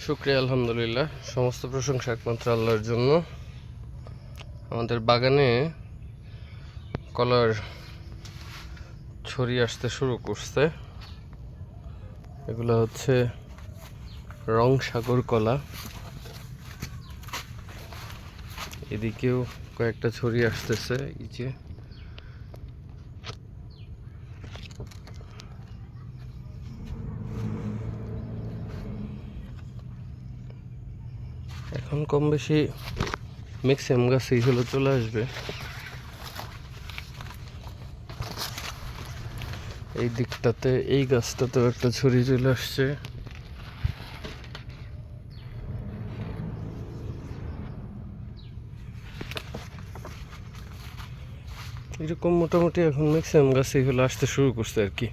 শুকরিয়া আলহামদুলিল্লাহ, সমস্ত প্রশংসা একমাত্র আল্লাহর জন্য। আমাদের বাগানে কলার ছড়িয়ে আসতে শুরু করছে। এগুলো হচ্ছে রং সাগর কলা। এদিকেও কয়েকটা ছড়িয়ে আসতেছে। এই যে এখন কম বেশি ম্যাক্সিমাম গাছ এইগুলো চলে আসবে। এই দিকটাতে এই গাছটাতেও একটা ছড়ি চলে আসছে। এরকম মোটামুটি এখন ম্যাক্সিমাম গাছ এইগুলো আসতে শুরু করছে আর কি।